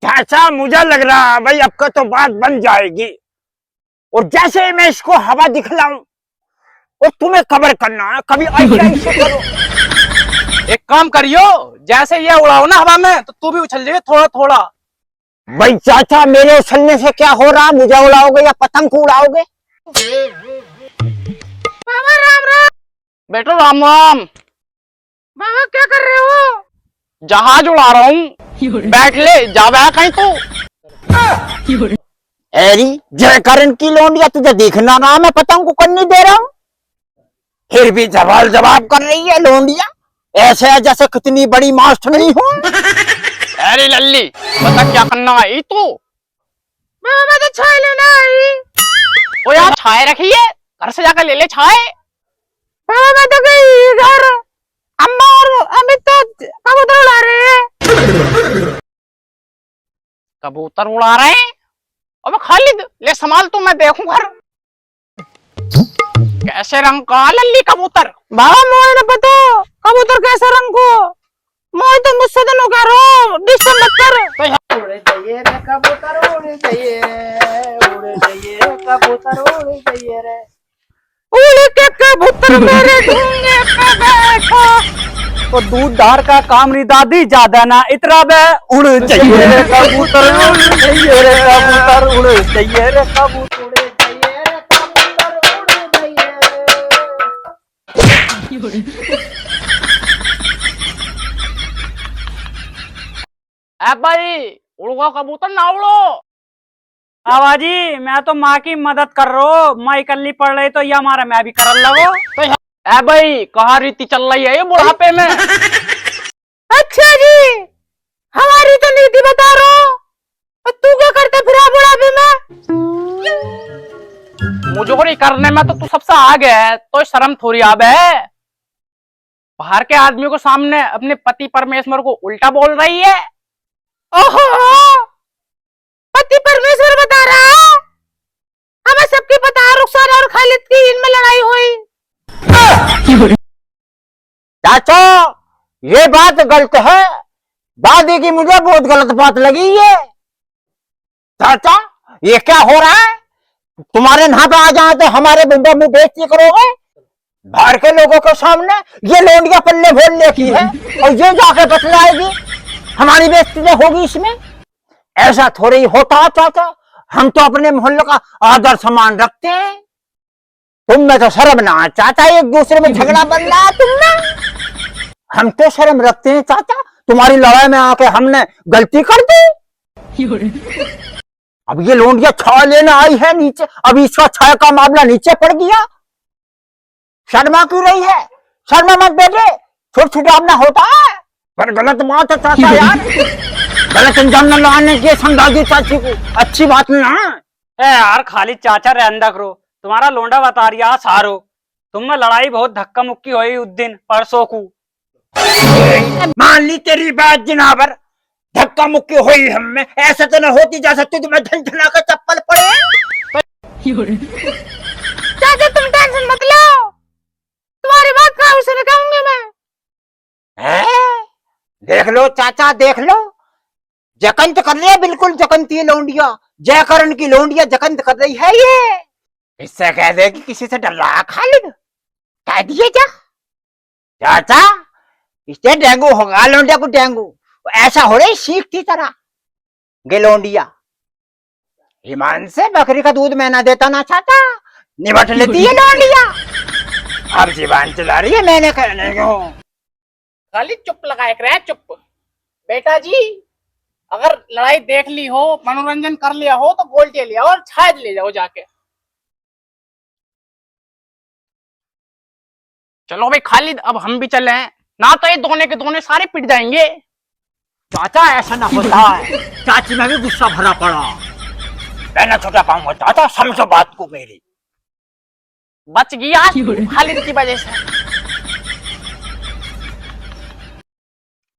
चाचा मुझे लग रहा है भाई अब का तो बात बन जाएगी, और जैसे मैं इसको हवा दिखलाऊं और तुम्हें खबर करना है, कभी ऐसे करो। एक काम करियो, जैसे ये उड़ाओ ना हवा में तो तू भी उछल जाइए थोड़ा थोड़ा। भाई चाचा मेरे उछलने से क्या हो रहा, मुझे उड़ाओगे या पतंग को उड़ाओगे? बाबा राम राम। बेटो राम राम। बाबा क्या कर रहे हो? जहाज उड़ा रहा हूँ, बैठ ले, जावे कहीं तो। एरी जयकरण की लोंडिया, तुझे देखना ना मैं पतंग को करने दे रहा हूँ, फिर भी सवाल जवाब कर रही है लोंडिया, ऐसे है जैसे कितनी बड़ी मास्टरनी हो। अरे लल्ली बता क्या करना आई तू? बाबा मैं तो छाए लेना आई। ओ यार छाए रखिए, घर से जाकर ले ले छाए। बाबा मैं तो गई घर, अम्मा और अमित तो कबूतर उड़ा रहे हैं। कबूतर उड़ा रहे हैं? अबे खालिद ले संभाल तू, मैं देखूं घर। कैसे रंग का लल्ली कबूतर? बाबा मोए न पता कबूतर कैसा रंग को, मोए तो मुझसे तो नो करो, डिस्टर्ब मत कर। उड़ जाइए रे कबूतर उड़ जाइए, उड़ जाइए कबूतर उड़ जाइए रे। उड़ के कबूतर मेरे ढूंढे पे बैठा। तो दूध धार का काम नहीं दादी, ज्यादा ना इतरा बे। उड़ जाइए रे कबूतर उड़ जाइए रे कबूतर उड़ जाइए रे कबूतर उड़ जाइए रे कबूतर उड़ जाइए। ए भाई उड़वा कबूतर ना उड़ो। आवाजी मैं तो माँ की मदद कर रहा हूँ, माँ इकल्ली पड़ रही तो ये हमारा मैं भी कर लगो। ए भाई कहाँ रीति चल रही है ये बुढ़ापे में? अच्छा जी हमारी तो नीति बता रहा हूँ, तू क्या करता फिर बुढ़ापे में? मुझे नहीं करने में तो तू सबसे आगे है, तो शर्म थोड़ी आब है। बाहर के आदमी को सामने अपने पति परमेश्वर को उल्टा बोल रही है। ओहो पति परमेश्वर बता रहा है, हमें सबकी पता है रुखसाना और खालिद की इनमें लड़ाई हुई। चाचा ये बात गलत है, दादी की मुझे बहुत गलत बात लगी ये। चाचा ये क्या हो रहा है, तुम्हारे नहा पे आ जाए तो हमारे मुंह मुंह बेइज्जती करोगे? बाहर के लोगों के सामने ये लोंडिया पल्ले भोलने की है और ये जाके बतलाएगी, हमारी बेइज्जती होगी इसमें। ऐसा थोड़ी होता चाचा, हम तो अपने मोहल्ले का आदर सम्मान रखते हैं, तुम में तो शर्म ना चाचा, एक दूसरे में झगड़ा बन रहा है तुम में। हम तो शर्म रखते हैं चाचा, तुम्हारी लड़ाई में आके हमने गलती कर दी। अब ये लोंडिया छाया लेने आई है नीचे, अब इसका छाया का मामला नीचे पड़ गया। शर्मा क्यों रही है? शर्मा मत बेटे, छोट छुटावना होता है, पर गलत बात है चाचा यार, गलत अंजाम न लाने के समझाइए चाची को, अच्छी बात ना है। यार खाली चाचा रहंदा करो, तुम्हारा लोंडा बता रिया सारो, तुम में लड़ाई बहुत धक्का मुक्की हुई उस दिन परसों को। मान ली तेरी बात जनाबर, धक्का मुक्की हुई हमें, ऐसा तो न होती जा सकती तुम्हें झंझना का चप्पल पड़े। चाचा तुम टेंशन मत लो, तुम्हारी बात का उसे कहूंगी मैं। देख लो चाचा देख लो, जकंत कर रही है, बिल्कुल जकंती है लोंडिया, जयकरण की लोंडिया जकंत कर रही है ये। इससे कह दे कि किसी से डर रहा खालिद, कह दिए क्या चाचा, इससे डेंगू होगा लोंडिया को, डेंगू ऐसा हो रही सीखती तरह गे लोंडिया। ईमान से बकरी का दूध मैं ना देता ना चाचा, निबट लेती है लोंडिया, अब जीवान चला रही है मैंने कहने को। खाली चुप लगाए रहे, चुप। बेटा जी अगर लड़ाई देख ली हो, मनोरंजन कर लिया हो तो गोल्टी लिया और छाछ ले जाओ जाके। चलो भाई खालिद अब हम भी चले हैं ना, तो ये दोने के दोने सारे पिट जाएंगे। चाचा ऐसा ना होता है, चाची में भी गुस्सा भरा पड़ा, मैं ना छोटा पाऊंगा चाचा, समझो बात को मेरी। बच गया खालिद की वजह से।